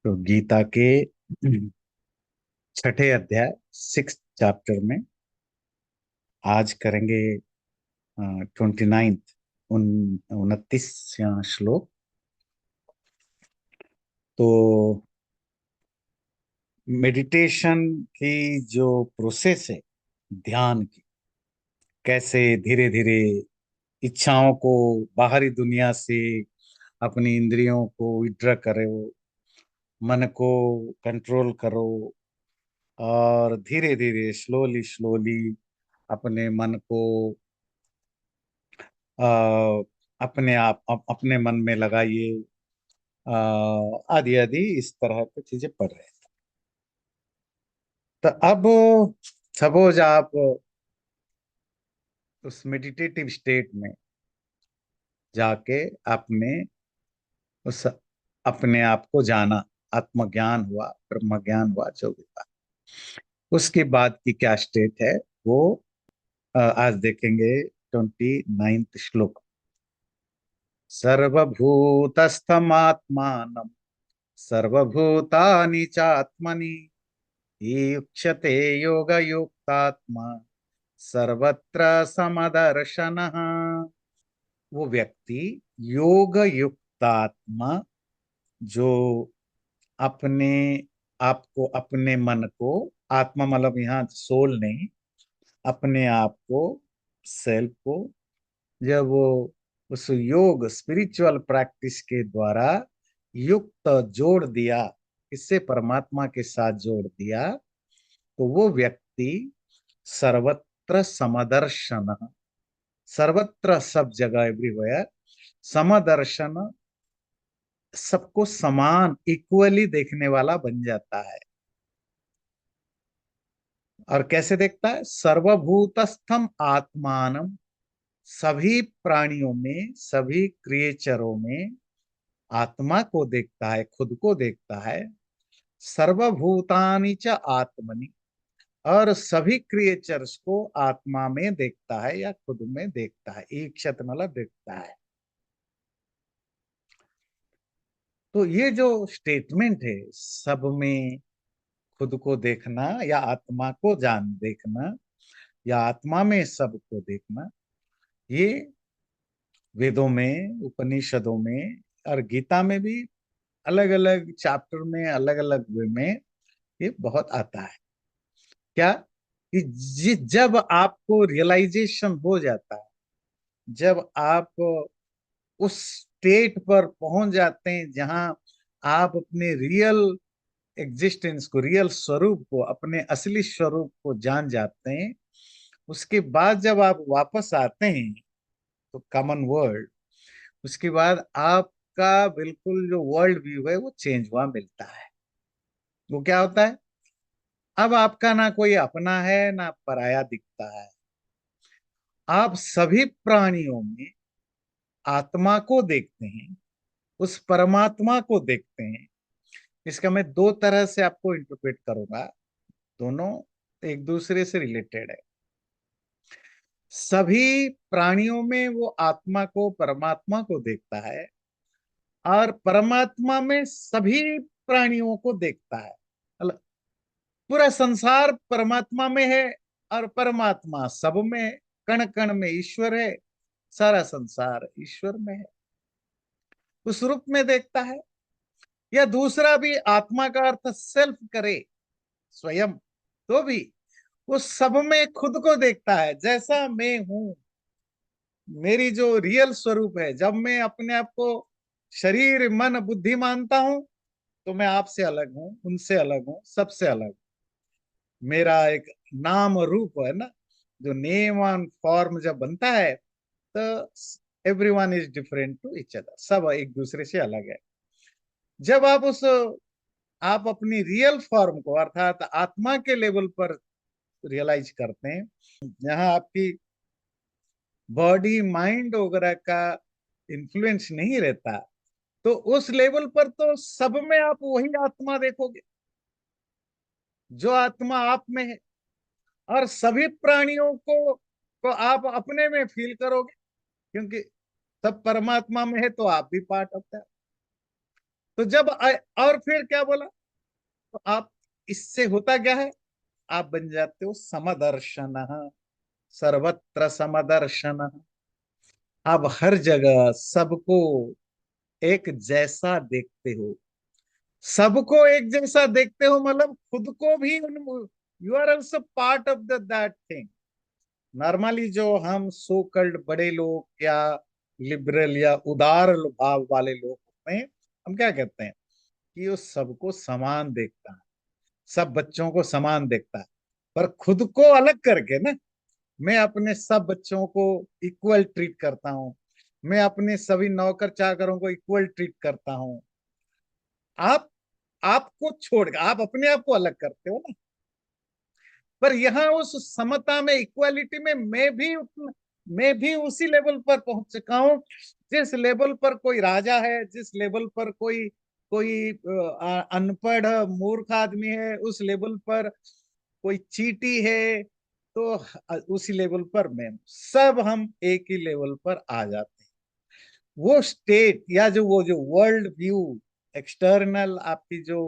तो गीता के छठे अध्याय 6th चैप्टर में आज करेंगे 29th 29वां श्लोक। तो मेडिटेशन की जो प्रोसेस है, ध्यान की, कैसे धीरे धीरे इच्छाओं को, बाहरी दुनिया से अपनी इंद्रियों को विड्रॉ करो, मन को कंट्रोल करो, और धीरे धीरे स्लोली स्लोली अपने मन को अपने आप अपने मन में लगाइए। आदि आदि इस तरह की चीजें पढ़ रहे हैं। तो अब सपोज आप उस मेडिटेटिव स्टेट में जाके आपने उस अपने आप को जाना, आत्मज्ञान हुआ, ब्रह्म ज्ञान हुआ, जो भी हुआ, उसके बाद की क्या स्टेट है वो आज देखेंगे। 29वां श्लोक। सर्वभूतस्थमात्मानं सर्वभूतानि चात्मनि ईक्षते योगयुक्तात्मा सर्वत्र समदर्शनः। वो व्यक्ति योग युक्तात्मा, जो अपने आप को, अपने मन को, आत्मा मतलब यहाँ सोल नहीं, अपने आप को, सेल्फ को, जब वो उस योग स्पिरिचुअल प्रैक्टिस के द्वारा युक्त जोड़ दिया, इससे परमात्मा के साथ जोड़ दिया, तो वो व्यक्ति सर्वत्र समदर्शन, सर्वत्र सब जगह एवरीवेयर, समदर्शन, सबको समान इक्वली देखने वाला बन जाता है। और कैसे देखता है? सर्वभूतस्थम आत्मानम, सभी प्राणियों में, सभी क्रिएचरों में आत्मा को देखता है, खुद को देखता है। सर्वभूतानि च आत्मनि, और सभी क्रिएचर्स को आत्मा में देखता है या खुद में देखता है। एक क्षत मतलब देखता है। तो ये जो स्टेटमेंट है, सब में खुद को देखना या आत्मा को जान देखना या आत्मा में सबको देखना, ये वेदों में, उपनिषदों में और गीता में भी अलग अलग चैप्टर में, अलग अलग वे में ये बहुत आता है। क्या कि जब आपको रियलाइजेशन हो जाता है, जब आप उस स्टेट पर पहुंच जाते हैं जहां आप अपने रियल एग्जिस्टेंस को, रियल स्वरूप को, अपने असली स्वरूप को जान जाते हैं, उसके बाद जब आप वापस आते हैं तो कॉमन वर्ल्ड, उसके बाद आपका बिल्कुल जो वर्ल्ड व्यू है वो चेंज हुआ मिलता है। वो क्या होता है? अब आपका ना कोई अपना है ना पराया दिखता है। आप सभी प्राणियों में आत्मा को देखते हैं, उस परमात्मा को देखते हैं। इसका मैं दो तरह से आपको इंटरप्रेट करूंगा, दोनों एक दूसरे से रिलेटेड है। सभी प्राणियों में वो आत्मा को, परमात्मा को देखता है, और परमात्मा में सभी प्राणियों को देखता है। मतलब पूरा संसार परमात्मा में है और परमात्मा सब में है। कण कण में ईश्वर है, सारा संसार ईश्वर में है। उस रूप में देखता है। या दूसरा भी, आत्मा का अर्थ सेल्फ करे, स्वयं, तो भी वो सब में खुद को देखता है। जैसा मैं हूं, मेरी जो रियल स्वरूप है, जब मैं अपने आप को शरीर मन बुद्धि मानता हूं, तो मैं आपसे अलग हूं, उनसे अलग हूं, सबसे अलग हूं। मेरा एक नाम रूप है ना, जो नेम एंड फॉर्म जब बनता है, तो everyone is different to each other, सब एक दूसरे से अलग है। जब आप अपनी रियल फॉर्म को, अर्थात आत्मा के लेवल पर रियलाइज करते हैं, जहां आपकी बॉडी माइंड वगैरह का इन्फ्लुएंस नहीं रहता, तो उस लेवल पर तो सब में आप वही आत्मा देखोगे जो आत्मा आप में है। और सभी प्राणियों को आप अपने में फील करोगे, क्योंकि सब परमात्मा में है तो आप भी पार्ट ऑफ दैट। तो और फिर क्या बोला, तो आप, इससे होता क्या है, आप बन जाते हो समदर्शन, सर्वत्र समदर्शन। आप हर जगह सबको एक जैसा देखते हो। सबको एक जैसा देखते हो मतलब खुद को भी, you are also part of the that thing. Normally जो हम सो कल्ड बड़े लोग या लिबरल या उदार भाव वाले लोग होते हैं, हम क्या कहते हैं कि वो सबको समान देखता है, सब बच्चों को समान देखता है, पर खुद को अलग करके ना, मैं अपने सब बच्चों को इक्वल ट्रीट करता हूँ, मैं अपने सभी नौकर चाकरों को इक्वल ट्रीट करता हूँ। आप आपको छोड़ के आप अपने आप को अलग करते हो ना। पर यहाँ उस समता में, इक्वालिटी में, मैं भी उसी लेवल पर पहुंच चुका हूँ जिस लेवल पर कोई राजा है, जिस लेवल पर कोई कोई अनपढ़ मूर्ख आदमी है, उस लेवल पर कोई चींटी है, तो उसी लेवल पर मैं हूं। सब हम एक ही लेवल पर आ जाते हैं। वो स्टेट या जो वो जो वर्ल्ड व्यू, एक्सटर्नल आपकी जो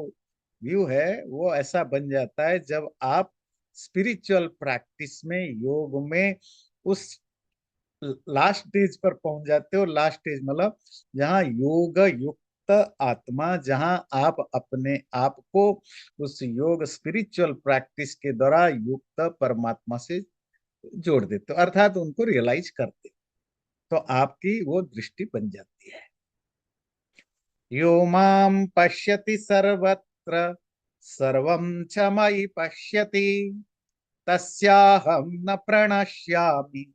व्यू है, वो ऐसा बन जाता है जब आप स्पिरिचुअल प्रैक्टिस में, योग में, उस लास्ट स्टेज पर पहुंच जाते हो। लास्ट स्टेज मतलब जहाँ योग युक्त आत्मा, जहाँ आप अपने आप को उस योग स्पिरिचुअल प्रैक्टिस के द्वारा युक्त परमात्मा से जोड़ देते हो, अर्थात उनको रियलाइज करते हो। तो आपकी वो दृष्टि बन जाती है। यो माम पश्यति सर्वत्र सर्वं च मयि पश्यति तस्याहं न प्रणश्यामि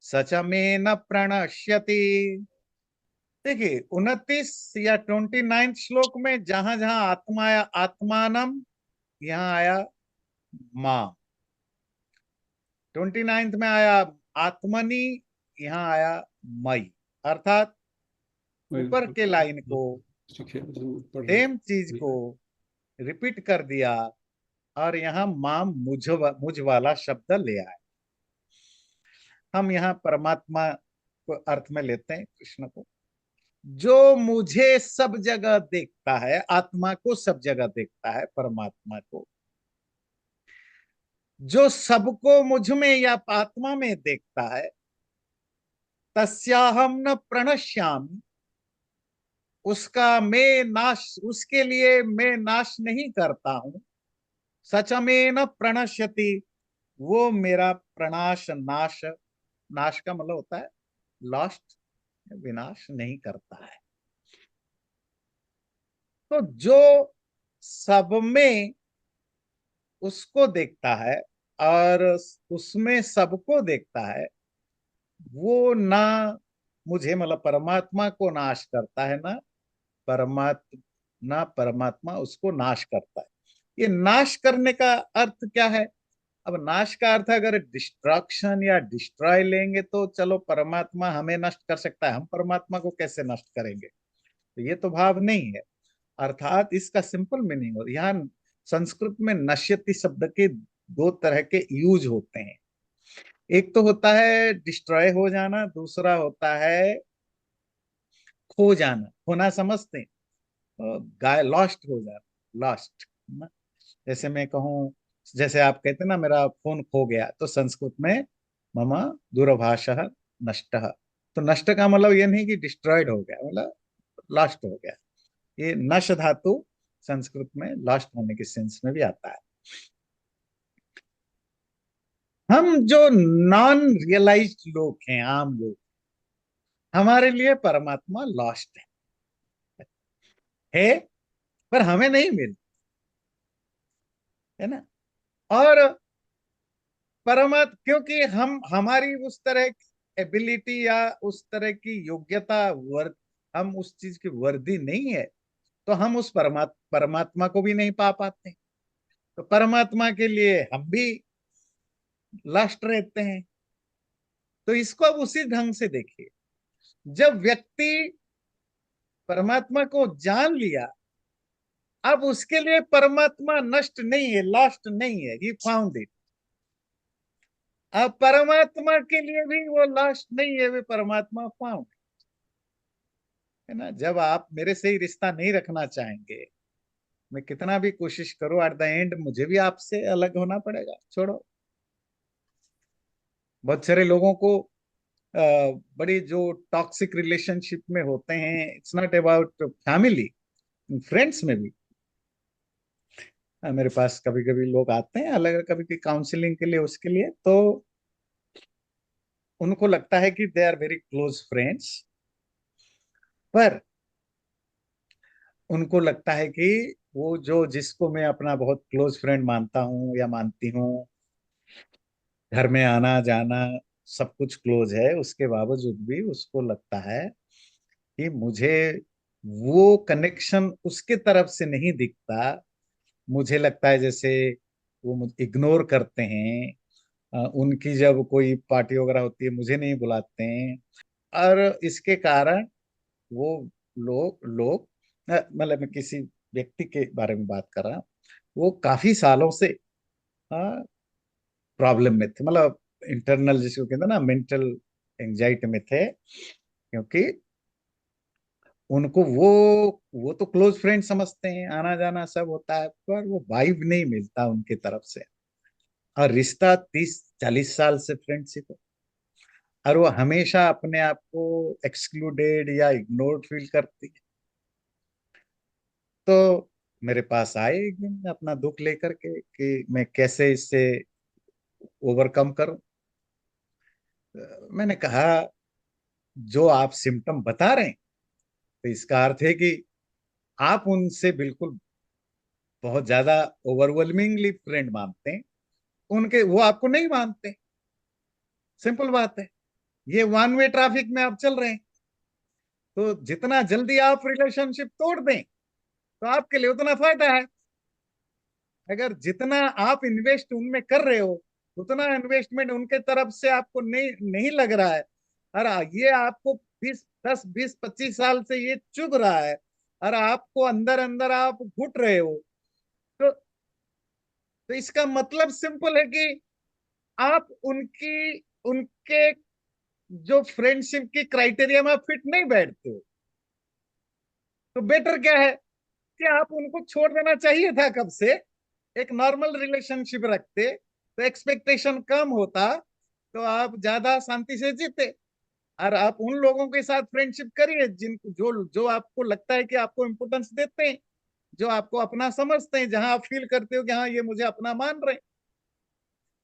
स च मे न प्रणश्यति। देखिए 29 या 29 श्लोक में जहां जहां आत्मा आया, आत्मानम, यहाँ आया मां। 29 में आया आत्मनि, यहाँ आया मई। अर्थात ऊपर के लाइन को, सेम चीज को रिपीट कर दिया, और यहाँ मां मुझ वाला शब्द ले आए। हम यहाँ परमात्मा को अर्थ में लेते हैं, कृष्ण को, जो मुझे सब जगह देखता है, आत्मा को सब जगह देखता है, परमात्मा को, जो सबको मुझ में या आत्मा में देखता है, तस्याहम न प्रणश्यामि, उसका मैं नाश, उसके लिए मैं नाश नहीं करता हूं। सच में न प्रणश्यति, वो मेरा प्रणाश, नाश, नाश का मतलब होता है लॉस्ट, विनाश नहीं करता है। तो जो सब में उसको देखता है और उसमें सबको देखता है, वो ना मुझे मतलब परमात्मा को नाश करता है, ना परमात्मा उसको नाश करता है। ये नाश करने का अर्थ क्या है? अब नाश का अर्थ अगर डिस्ट्रक्शन या डिस्ट्रॉय लेंगे तो चलो, परमात्मा हमें नष्ट कर सकता है, हम परमात्मा को कैसे नष्ट करेंगे, तो ये तो भाव नहीं है। अर्थात इसका सिंपल मीनिंग हो, यहाँ संस्कृत में नश्यति शब्द के दो तरह के यूज होते हैं। एक तो होता है डिस्ट्रॉय हो जाना, दूसरा होता है खो जाना, खोना समझते हैं, गाय लॉस्ट हो जाना, लॉस्ट ना। जैसे मैं कहूँ, जैसे आप कहते हैं ना मेरा फोन खो गया, तो संस्कृत में मम दूरभाषः नष्टः। तो नष्ट का मतलब ये नहीं कि डिस्ट्रॉयड हो गया, मतलब लॉस्ट हो गया। ये नश धातु संस्कृत में लॉस्ट होने के सेंस में भी आता है। हम जो नॉन रियलाइज्ड लोग हैं, आम लोग, हमारे लिए परमात्मा लॉस्ट है, पर हमें नहीं मिल, है ना। और परमात्मा, क्योंकि हम, हमारी उस तरह की एबिलिटी या उस तरह की योग्यता, वर्द, हम उस चीज की वर्दी नहीं है, तो हम उस परमात्मा को भी नहीं पा पाते। तो परमात्मा के लिए हम भी लास्ट रहते हैं। तो इसको अब उसी ढंग से देखिए, जब व्यक्ति परमात्मा को जान लिया, अब उसके लिए परमात्मा नष्ट नहीं है, लॉस्ट नहीं है, ही फाउंड इट। अब परमात्मा के लिए भी वो लॉस्ट नहीं है, वे परमात्मा फाउंड। है ना। जब आप मेरे से ही रिश्ता नहीं रखना चाहेंगे, मैं कितना भी कोशिश करूं, एट द एंड मुझे भी आपसे अलग होना पड़ेगा। छोड़ो। बहुत सारे लोगों को बड़ी जो टॉक्सिक रिलेशनशिप में होते हैं, it's not about family, friends में भी मेरे पास कभी कभी लोग आते हैं अलग, कभी कभी काउंसलिंग के लिए, उसके लिए, तो उनको लगता है कि they are very close friends, पर उनको लगता है कि वो जो जिसको मैं अपना बहुत क्लोज फ्रेंड मानता हूँ या मानती हूँ, घर में आना जाना सब कुछ क्लोज है, उसके बावजूद भी उसको लगता है कि मुझे वो कनेक्शन उसके तरफ से नहीं दिखता। मुझे लगता है जैसे वो मुझे इग्नोर करते हैं। उनकी जब कोई पार्टी वगैरह होती है मुझे नहीं बुलाते हैं। और इसके कारण वो लोग लोग मतलब मैं किसी व्यक्ति के बारे में बात कर रहा हूँ, वो काफी सालों से प्रॉब्लम में थे, मतलब इंटरनल जिसको कहते हैं ना, मेंटल एंजाइटी में थे, क्योंकि उनको वो तो क्लोज फ्रेंड समझते हैं, आना जाना सब होता है, पर वो वाइब नहीं मिलता उनकी तरफ से। और रिश्ता 30-40 साल से फ्रेंडशिप है, और वो हमेशा अपने आप को एक्सक्लूडेड या इग्नोर्ड फील करती है। तो मेरे पास आए एक दिन अपना दुख लेकर के कि मैं कैसे इससे ओवरकम करूं। मैंने कहा, जो आप सिम्टम बता रहे हैं, तो इसका अर्थ है कि आप उनसे बिल्कुल बहुत ज्यादा ओवरवेलमिंगली फ्रेंड मानते हैं, उनके वो आपको नहीं मानते। सिंपल बात है। ये वन वे ट्रैफिक में आप चल रहे हैं, तो जितना जल्दी आप रिलेशनशिप तोड़ दें तो आपके लिए उतना फायदा है। अगर जितना आप इन्वेस्ट उनमें कर रहे हो, उतना इन्वेस्टमेंट उनके तरफ से आपको नहीं नहीं लग रहा है, और ये आपको 20-10-20-25 साल से ये चुभ रहा है, और आपको अंदर अंदर आप घुट रहे हो, तो इसका मतलब सिंपल है कि आप उनकी उनके जो फ्रेंडशिप की क्राइटेरिया में फिट नहीं बैठते हो। तो बेटर क्या है कि आप उनको छोड़ देना चाहिए था कब से। एक नॉर्मल रिलेशनशिप रखते तो एक्सपेक्टेशन कम होता, तो आप ज्यादा शांति से जीते। और आप उन लोगों के साथ फ्रेंडशिप करिए जिन जो जो आपको लगता है कि आपको इम्पोर्टेंस देते हैं, जो आपको अपना समझते हैं, जहां आप फील करते हो कि हाँ ये मुझे अपना मान रहे हैं,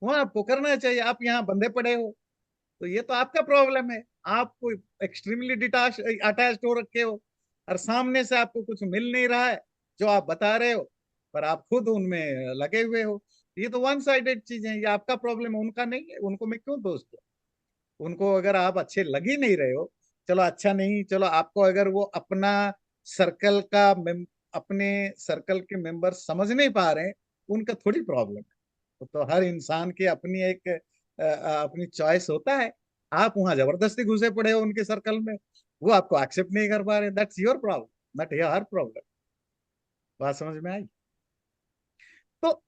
वहां आपको करना चाहिए। आप यहाँ बंधे पड़े हो, तो ये तो आपका प्रॉब्लम है। आप एक्सट्रीमली डिटाच अटैच्ड हो रखे हो, और सामने से आपको कुछ मिल नहीं रहा है जो आप बता रहे हो, पर आप खुद उनमें लगे हुए हो। ये तो वन साइडेड चीज है, ये आपका प्रॉब्लम है, उनका नहीं है। उनको मैं क्यों दोष दूं? उनको अगर आप अच्छे लग ही नहीं रहे हो, चलो अच्छा नहीं, चलो आपको अगर वो अपना सर्कल का अपने सर्कल के मेंबर समझ नहीं पा रहे हैं, उनका थोड़ी प्रॉब्लम है। तो हर इंसान की अपनी एक अपनी चॉइस होता है। आप वहां जबरदस्ती घुसे पड़े हो उनके सर्कल में, वो आपको एक्सेप्ट नहीं कर पा रहे, that's your problem, not your problem. बात समझ में आई? तो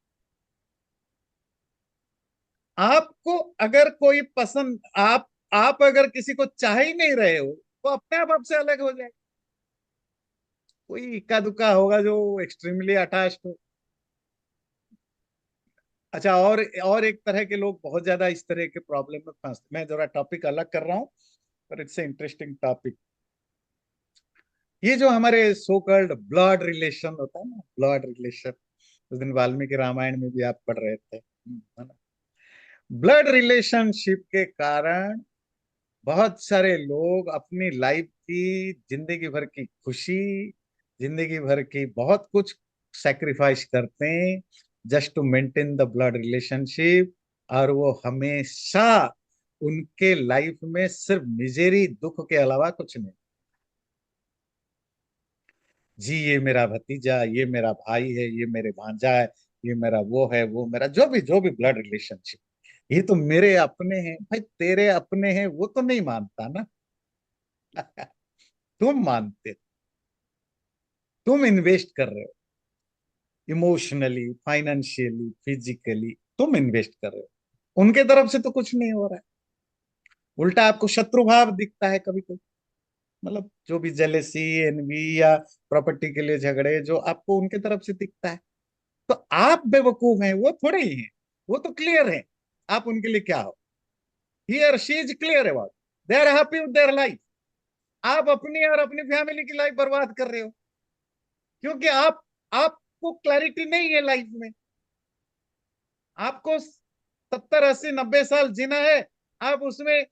आपको अगर कोई पसंद, आप अगर किसी को चाह ही नहीं रहे हो, तो अपने आप आपसे अलग हो जाए। कोई इक्का दुक्का होगा जो एक्सट्रीमली अटैच्ड हो। अच्छा, और एक तरह के लोग बहुत ज्यादा इस तरह के प्रॉब्लम में फंसते, मैं जरा टॉपिक अलग कर रहा हूँ, पर इट्स इंटरेस्टिंग टॉपिक। ये जो हमारे सो कॉल्ड ब्लड रिलेशन होता है ना, ब्लड रिलेशन, उस दिन वाल्मीकि रामायण में भी आप पढ़ रहे थे, है ना। ब्लड रिलेशनशिप के कारण बहुत सारे लोग अपनी लाइफ की, जिंदगी भर की खुशी, जिंदगी भर की बहुत कुछ सैक्रिफाइस करते हैं just to maintain the blood relationship. और वो हमेशा उनके लाइफ में सिर्फ मिजेरी, दुख के अलावा कुछ नहीं। जी ये मेरा भतीजा, ये मेरा भाई है, ये मेरे भांजा है, ये मेरा वो है, वो मेरा जो भी ब्लड रिलेशनशिप, ये तो मेरे अपने हैं। भाई तेरे अपने हैं वो तो नहीं मानता ना। तुम मानते हो, तुम इन्वेस्ट कर रहे हो, इमोशनली, फाइनेंशियली, फिजिकली तुम इन्वेस्ट कर रहे हो, उनके तरफ से तो कुछ नहीं हो रहा है। उल्टा आपको शत्रु भाव दिखता है कभी कभी। मतलब जो भी जेलेसी, एनवी या प्रॉपर्टी के लिए झगड़े जो आपको उनके तरफ से दिखता है, तो आप बेवकूफ हैं, वो थोड़े ही हैं, वो तो क्लियर है आप उनके लिए क्या हो। ही और she is clear about, they are happy with their life. आप अपनी और अपनी फैमिली की लाइफ बर्बाद कर रहे हो, क्योंकि आपको क्लैरिटी नहीं है लाइफ में। आपको 70 80 90 साल जीना है, आप उसमें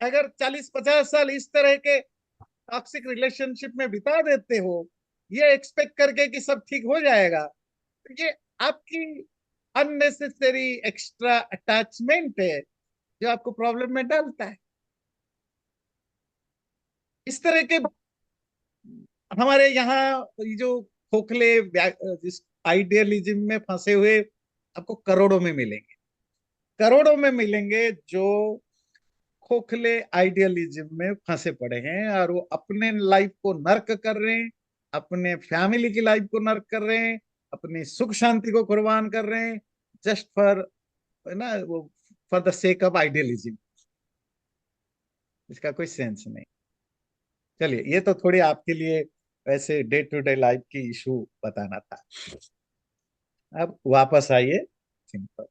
अगर 40 50 साल इस तरह के टॉक्सिक रिलेशनशिप में बिता देते हो, ये एक्सपेक्ट करके कि सब ठीक हो जाएगा, तो ये आपकी अननेसेसरी एक्स्ट्रा अटैचमेंट है जो आपको प्रॉब्लम में डालता है। इस तरह के हमारे यहाँ ये जो खोखले जिस आइडियलिज्म में फंसे हुए आपको करोड़ों में मिलेंगे, करोड़ों में मिलेंगे जो खोखले आइडियलिज्म में फंसे पड़े हैं और वो अपने लाइफ को नर्क कर रहे हैं, अपने फैमिली की लाइफ को नर्क कर रहे हैं, अपनी सुख शांति को कुर्बान कर रहे हैं, जस्ट फॉर, ना वो, for the sake of idealism. इसका कोई सेंस नहीं। चलिए, ये तो थोड़ी आपके लिए वैसे डे टू डे लाइफ की इशू बताना था। अब वापस आइए सिंपल।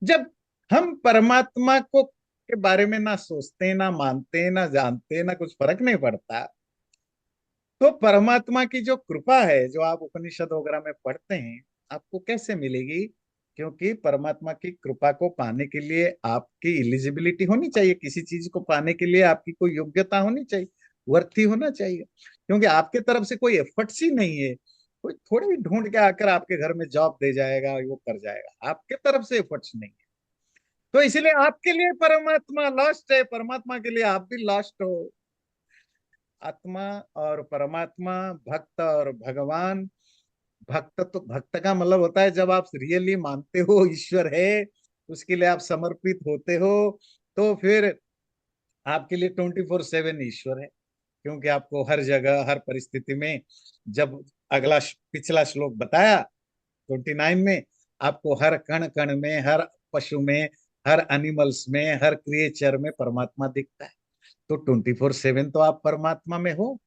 जब हम परमात्मा को के बारे में ना सोचते, ना मानते, ना जानते, ना कुछ फर्क नहीं पड़ता, तो परमात्मा की जो कृपा है जो आप उपनिषद वगैरह में पढ़ते हैं, आपको कैसे मिलेगी? क्योंकि परमात्मा की कृपा को पाने के लिए आपकी एलिजिबिलिटी होनी चाहिए, किसी चीज को पाने के लिए आपकी कोई योग्यता होनी चाहिए, वर्थी होना चाहिए। क्योंकि आपके तरफ से कोई एफर्ट्स ही नहीं है, कोई थोड़ी भी ढूंढ के आकर आपके घर में जॉब दे जाएगा, वो कर जाएगा, आपके तरफ से एफर्ट्स नहीं है। तो इसलिए आपके लिए परमात्मा लॉस्ट है, परमात्मा के लिए आप भी लॉस्ट हो। आत्मा और परमात्मा, भक्त और भगवान। भक्त तो, भक्त का मतलब होता है जब आप रियली मानते हो ईश्वर है, उसके लिए आप समर्पित होते हो, तो फिर आपके लिए 24/7 ईश्वर है। क्योंकि आपको हर जगह हर परिस्थिति में, जब पिछला श्लोक बताया 29 में, आपको हर कण कण में, हर पशु में, हर एनिमल्स में, हर क्रिएचर में परमात्मा दिखता है। तो 24/7 तो आप परमात्मा में हो।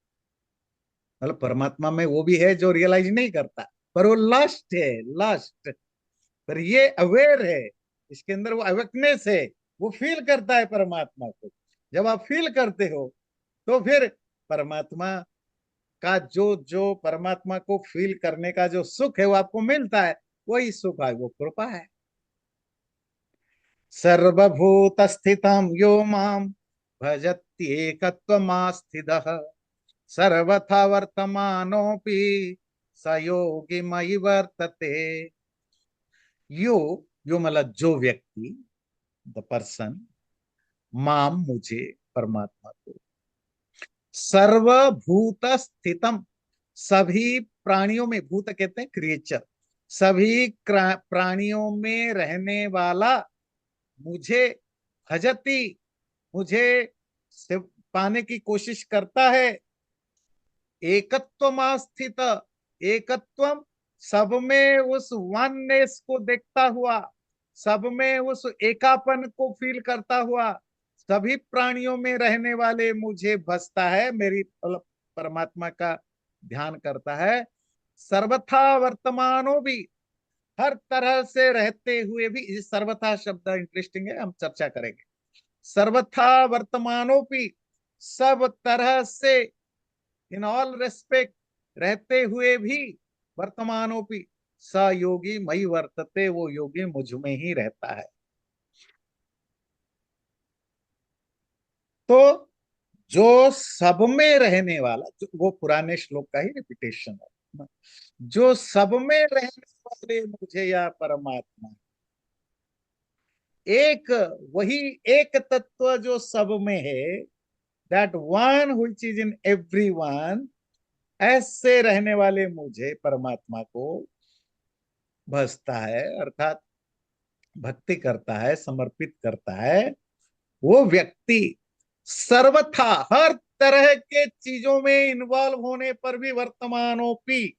मतलब परमात्मा में वो भी है जो रियलाइज नहीं करता, पर वो लास्ट है, लास्ट। पर ये अवेयर है, इसके अंदर वो अवेकनेस है, वो फील करता है परमात्मा को। जब आप फील करते हो, तो फिर परमात्मा का जो जो परमात्मा को फील करने का जो सुख है वो आपको मिलता है। वही सुख है, वो कृपा है। सर्वभूत स्थितम यो माम भजत्येकत्वमास्थितः सर्वथा वर्तमानोऽपि स योगी मयि वर्तते। यो, यो मतलब जो व्यक्ति, द पर्सन, माम मुझे, परमात्मा को, सर्वभूत स्थितम, सभी प्राणियों में, भूत कहते हैं क्रिएचर, सभी प्राणियों में रहने वाला, मुझे भजती, मुझे से पाने की कोशिश करता है। एकत्व स्थित, एकत्व, सब में उस वननेस को देखता हुआ, सब में उस एकापन को फील करता हुआ, सभी प्राणियों में रहने वाले मुझे बसता है, मेरी परमात्मा का ध्यान करता है। सर्वथा वर्तमानो भी, हर तरह से रहते हुए भी, इस सर्वथा शब्द इंटरेस्टिंग है, हम चर्चा करेंगे। सर्वथा वर्तमानो भी, सब तरह से, इन ऑल रेस्पेक्ट, रहते हुए भी, वर्तमानोपि स योगी मई वर्तते, वो योगी मुझ में ही रहता है। तो जो सब में रहने वाला, जो वो पुराने श्लोक का ही रिपीटेशन है, जो सब में रहने वाले मुझे या परमात्मा, एक, वही एक तत्व जो सब में है, that one which is in everyone, ऐसे रहने वाले मुझे परमात्मा को भजता है, अर्थात भक्ति करता है, समर्पित करता है। वो व्यक्ति सर्वथा, हर तरह के चीजों में इन्वॉल्व होने पर भी, वर्तमानोपि,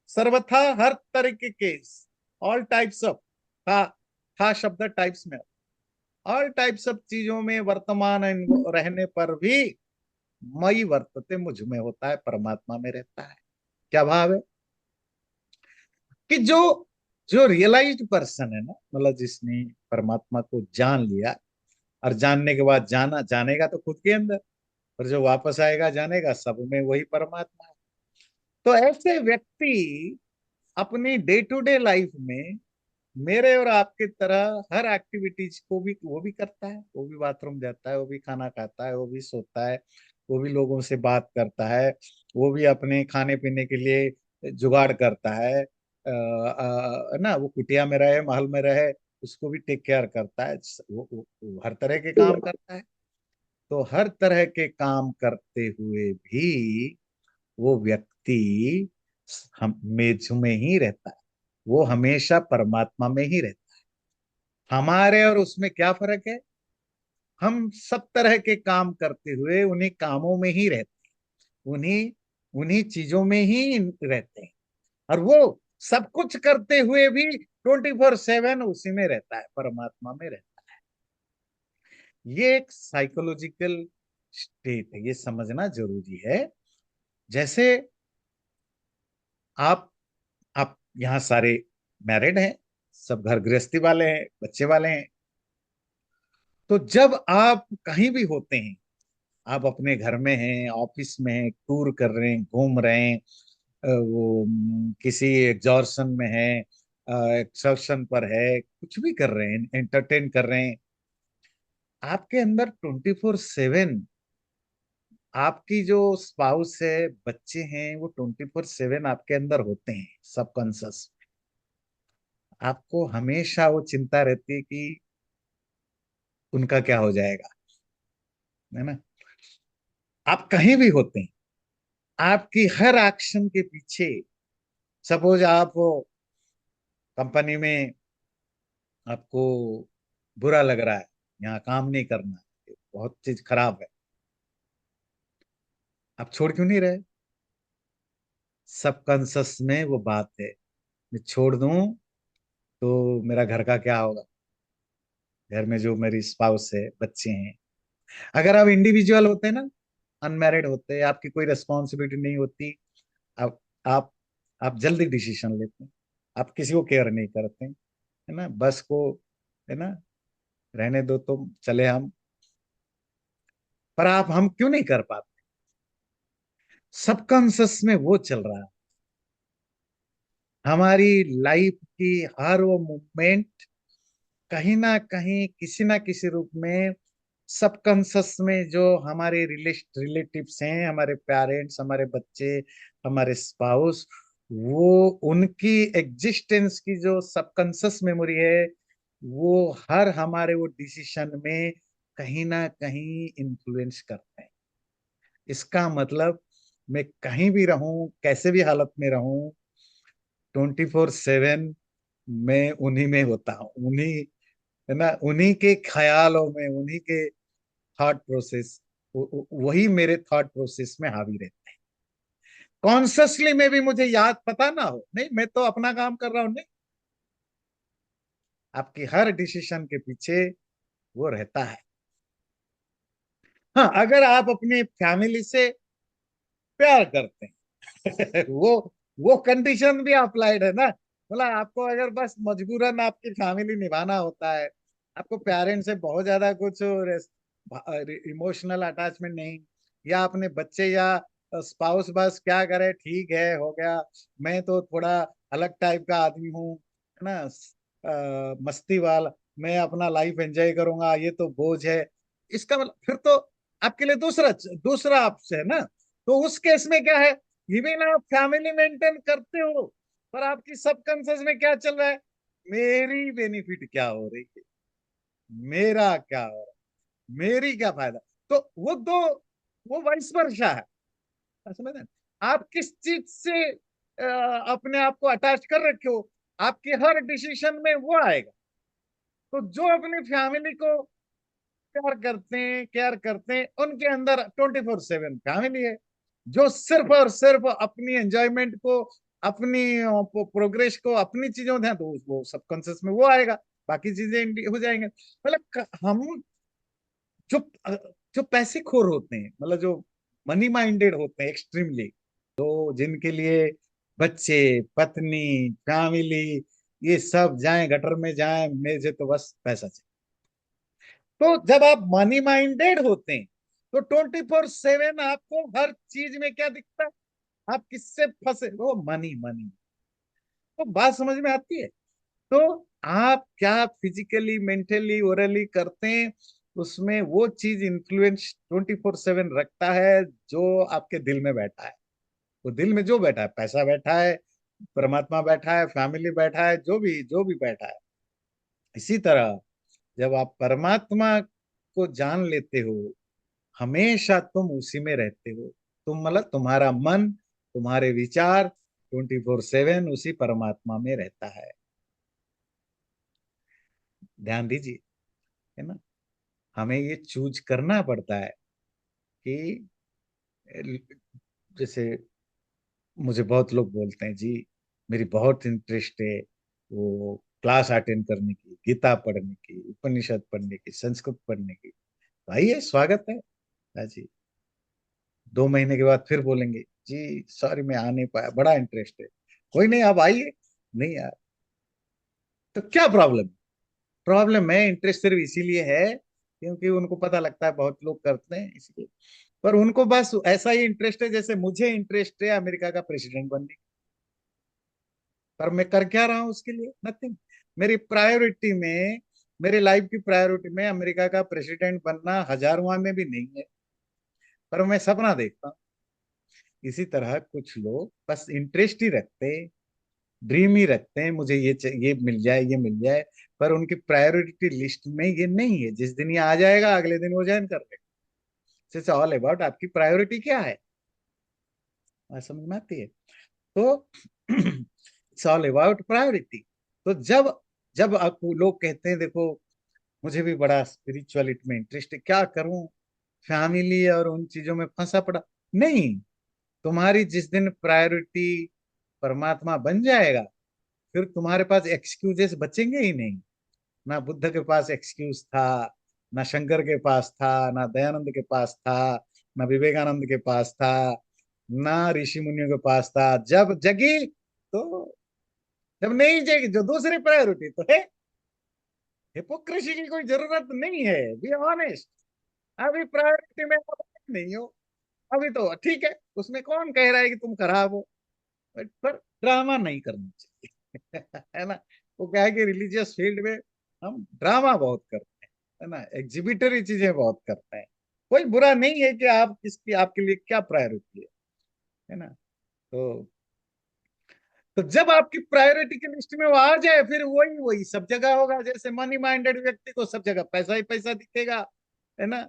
सर्वथा हर तरीके के, ऑल टाइप्स ऑफ, था था शब्द टाइप्स में, ऑल टाइप्स ऑफ चीजों में वर्तमान रहने पर भी मई वर्तते, मुझ में होता है, परमात्मा में रहता है। क्या भाव है कि जो जो रियलाइज्ड पर्सन है ना, मतलब जिसने परमात्मा को जान लिया, और जानने के बाद जानेगा तो खुद के अंदर, और जो वापस आएगा जानेगा सब में वही परमात्मा है। तो ऐसे व्यक्ति अपनी डे टू डे लाइफ में मेरे और आपके तरह हर एक्टिविटीज को भी वो भी करता है। वो भी बाथरूम जाता है, वो भी खाना खाता है, वो भी सोता है, वो भी लोगों से बात करता है, वो भी अपने खाने पीने के लिए जुगाड़ करता है। ना वो कुटिया में रहे, महल में रहे, उसको भी टेक केयर करता है। वो हर तरह के काम करता है। तो हर तरह के काम करते हुए भी वो व्यक्ति हम मेझ में ही रहता है। वो हमेशा परमात्मा में ही रहता है। हमारे और उसमें क्या फर्क है? हम सब तरह के काम करते हुए उन्हीं कामों में ही रहते हैं, उन्हीं उन्हीं चीजों में ही रहते हैं। और वो सब कुछ करते हुए भी 24/7 उसी में रहता है, परमात्मा में रहता है। ये एक साइकोलॉजिकल स्टेट है, ये समझना जरूरी है। जैसे आप आप यहाँ सारे मैरिड हैं, सब घर गृहस्थी वाले हैं, बच्चे वाले हैं। तो जब आप कहीं भी होते हैं, आप अपने घर में हैं, ऑफिस में हैं, टूर कर रहे हैं, घूम रहे हैं, किसी एग्जॉर्शन में है, एक्सर्शन पर है, कुछ भी कर रहे हैं, एंटरटेन कर रहे हैं, आपके अंदर 24/7 आपकी जो स्पाउस है, बच्चे हैं, वो 24/7 आपके अंदर होते हैं सबकॉन्शियस। आपको हमेशा वो चिंता रहती है कि उनका क्या हो जाएगा, है ना। आप कहीं भी होते हैं, आपकी हर एक्शन के पीछे, सपोज आप कंपनी में, आपको बुरा लग रहा है, यहाँ काम नहीं करना, बहुत चीज खराब है, आप छोड़ क्यों नहीं रहे? सबकॉन्शियस में वो बात है, मैं छोड़ दूं तो मेरा घर का क्या होगा, घर में जो मेरी स्पाउस है, बच्चे हैं। अगर आप इंडिविजुअल होते हैं ना, अनमैरिड होते, आपकी कोई रिस्पॉन्सिबिलिटी नहीं होती, आप आप आप जल्दी डिसीजन लेते हैं, आप किसी को केयर नहीं करते हैं, है ना, बस को, है ना, रहने दो तुम, चले हम। पर आप हम क्यों नहीं कर पाते? सबकॉन्शियस में वो चल रहा है। हमारी लाइफ की हर वो मूवमेंट कहीं ना कहीं, किसी ना किसी रूप में, सबकॉन्शियस में जो हमारे रिलेटिव्स हैं, हमारे पेरेंट्स, हमारे बच्चे, हमारे स्पाउस, वो उनकी एग्जिस्टेंस की जो सबकॉन्शियस मेमोरी है, वो हर हमारे वो डिसीजन में कहीं ना कहीं इन्फ्लुएंस करते हैं। इसका मतलब मैं कहीं भी रहूं, कैसे भी हालत में रहूं, 24/7 मैं उन्हीं में होता हूँ, उन्हीं, है ना, उन्हीं के ख्यालों में, उन्हीं के थॉट प्रोसेस, वही मेरे थॉट प्रोसेस में हावी रहते हैं। कॉन्सियसली में भी मुझे याद पता ना हो, नहीं मैं तो अपना काम कर रहा हूं, नहीं, आपकी हर डिसीजन के पीछे वो रहता है। हाँ, अगर आप अपनी फैमिली से प्यार करते हैं वो कंडीशन भी अप्लाइड है ना। मतलब आपको अगर बस मजबूरन आपकी फैमिली निभाना होता है, आपको पेरेंट्स से बहुत ज्यादा कुछ इमोशनल अटैचमेंट नहीं, या अपने बच्चे या स्पाउस बस क्या करे, ठीक है, हो गया, मैं तो थोड़ा अलग टाइप का आदमी हूँ, है ना, मस्ती वाला, मैं अपना लाइफ एंजॉय करूंगा, ये तो बोझ है, इसका मतलब फिर तो आपके लिए दूसरा दूसरा ऑप्शन है ना। तो उस केस में क्या है, इवन आप फैमिली मेंटेन करते हो, पर आपकी सबकॉन्शियस में क्या चल रहा है, मेरी बेनिफिट क्या हो रही है, मेरा क्या हो रहा है, मेरी क्या फायदा। तो वो दो, वो वाइस वर्सा है, समझ रहे हैं? आप किस चीज से अपने आप को अटैच कर रखे हो, आपके हर डिसीजन में वो आएगा। तो जो अपनी फैमिली को केयर करते हैं, उनके अंदर 24/7 फैमिली है। जो सिर्फ और सिर्फ अपनी एंजॉयमेंट को, अपनी प्रोग्रेस को, अपनी चीजों ध्यान, तो वो सबकॉन्शियस में वो आएगा, बाकी चीजें हो जाएंगे। मतलब हम जो जो पैसे खोर होते हैं, मतलब जो मनी माइंडेड होते हैं एक्सट्रीमली, तो जिनके लिए बच्चे, पत्नी, फैमिली, ये सब जाएं गटर में जाएं, मुझे तो बस पैसा चाहिए। तो जब आप मनी माइंडेड होते हैं तो 24/7 आपको हर चीज में क्या दिखता है? आप किससे फंसे? वो मनी मनी। तो बात समझ में आती है? तो आप क्या फिजिकली, मेंटली, ओरली करते हैं, उसमें वो चीज इन्फ्लुएंस 24/7 रखता है जो आपके दिल में बैठा है। वो दिल में जो बैठा है, पैसा बैठा है, परमात्मा बैठा है, फैमिली बैठा है, जो भी बैठा है। इसी तरह जब आप परमात्मा को जान लेते हो, हमेशा तुम उसी में रहते हो। तुम मतलब तुम्हारा मन, तुम्हारे विचार 24/7 उसी परमात्मा में रहता है। ध्यान दीजिए, है ना? हमें ये चूज करना पड़ता है कि जैसे मुझे बहुत लोग बोलते हैं, जी मेरी बहुत इंटरेस्ट है वो क्लास अटेंड करने की, गीता पढ़ने की, उपनिषद पढ़ने की, संस्कृत पढ़ने की। भाई ये स्वागत है। हाँ जी। 2 महीने के बाद फिर बोलेंगे, जी सॉरी मैं आ नहीं पाया, बड़ा इंटरेस्ट है। कोई नहीं, आप आइए। नहीं यार, तो क्या प्रॉब्लम? प्रॉब्लम है, इंटरेस्ट सिर्फ इसीलिए है क्योंकि उनको पता लगता है बहुत लोग करते हैं इसलिए। पर उनको बस ऐसा ही इंटरेस्ट है जैसे मुझे इंटरेस्ट है अमेरिका का प्रेसिडेंट बनने की। पर मैं कर क्या रहा हूँ उसके लिए? नथिंग। मेरी प्रायोरिटी में, मेरी लाइफ की प्रायोरिटी में अमेरिका का प्रेसिडेंट बनना हजारवां में भी नहीं है, पर मैं सपना देखता हूँ। इसी तरह कुछ लोग बस इंटरेस्ट ही रखते हैं, ड्रीम ही रखते हैं, मुझे ये मिल जाए, ये मिल जाए। पर उनकी प्रायोरिटी लिस्ट में ये नहीं है। जिस दिन ये आ जाएगा अगले दिन वो ज्वाइन कर लेगा। इट्स ऑल अबाउट आपकी प्रायोरिटी क्या है। बात समझ में आती है? तो इट्स ऑल अबाउट प्रायोरिटी। तो जब जब आपको लोग कहते हैं, देखो मुझे भी बड़ा स्पिरिचुअलिटी में इंटरेस्ट है, क्या करूं, फैमिली और उन चीजों में फंसा पड़ा। नहीं, तुम्हारी जिस दिन प्रायोरिटी परमात्मा बन जाएगा, फिर तुम्हारे पास एक्सक्यूजेस बचेंगे ही नहीं। ना बुद्ध के पास एक्सक्यूज था, ना शंकर के पास था, ना दयानंद के पास था, ना विवेकानंद के पास था, ना ऋषि मुनियों के पास था। जब जगी तो, जब नहीं जगी जो दूसरी प्रायोरिटी तो है। हिपोक्रेसी की कोई जरूरत नहीं है, बी ऑनेस्ट। अभी प्रायोरिटी में आप नहीं हो, अभी तो ठीक है, उसमें कौन कह रहा है कि तुम खराब हो? पर ड्रामा नहीं करना चाहिए। है ना? वो क्या है कि रिलीजियस फील्ड में हम ड्रामा बहुत करते हैं, है ना, एग्जिबिटरी चीजें बहुत करते हैं। कोई बुरा नहीं है कि आप किसकी, आपके लिए क्या प्रायोरिटी है ना? तो जब आपकी प्रायोरिटी की लिस्ट में वो आ जाए, फिर वही वही सब जगह होगा। जैसे मनी माइंडेड व्यक्ति को सब जगह पैसा ही पैसा दिखेगा, है ना?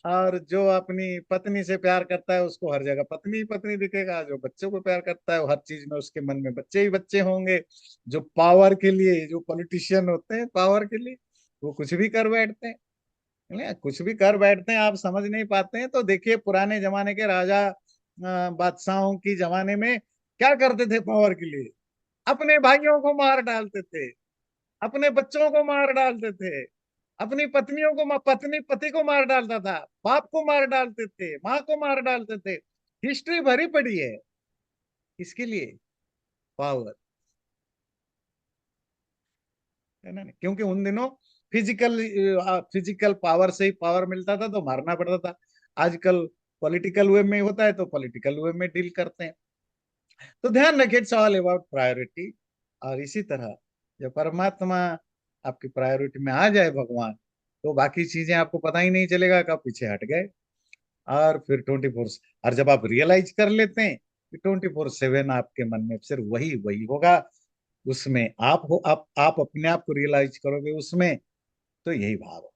और जो अपनी पत्नी से प्यार करता है उसको हर जगह पत्नी ही पत्नी दिखेगा। जो बच्चों को प्यार करता है, हर चीज में उसके मन में बच्चे ही बच्चे होंगे। जो पावर के लिए, जो पॉलिटिशियन होते हैं पावर के लिए, वो कुछ भी कर बैठते हैं। कुछ भी कर बैठते हैं, आप समझ नहीं पाते हैं। तो देखिए पुराने जमाने के राजा, बादशाहों की जमाने में क्या करते थे पावर के लिए? अपने भाइयों को मार डालते थे, अपने बच्चों को मार डालते थे, अपनी पत्नियों को, पत्नी पति को मार डालता था, बाप को मार डालते थे, माँ को मार डालते थे। हिस्ट्री भरी पड़ी है। इसके लिए पावर, है ना? क्योंकि उन दिनों फिजिकल फिजिकल पावर से ही पावर मिलता था, तो मारना पड़ता था। आजकल पॉलिटिकल वे में होता है तो पॉलिटिकल वे में डील करते हैं। तो ध्यान रखिए, इट्स ऑल अबाउट प्रायोरिटी। और इसी तरह जब परमात्मा आपकी प्रायोरिटी में आ जाए, भगवान, तो बाकी चीजें आपको पता ही नहीं चलेगा कब पीछे हट गए। और फिर 24, और जब आप रियलाइज कर लेते हैं कि 24/7 आपके मन में सिर्फ वही वही होगा, उसमें आप हो, आप अपने आप को रियलाइज करोगे उसमें, तो यही भाव है।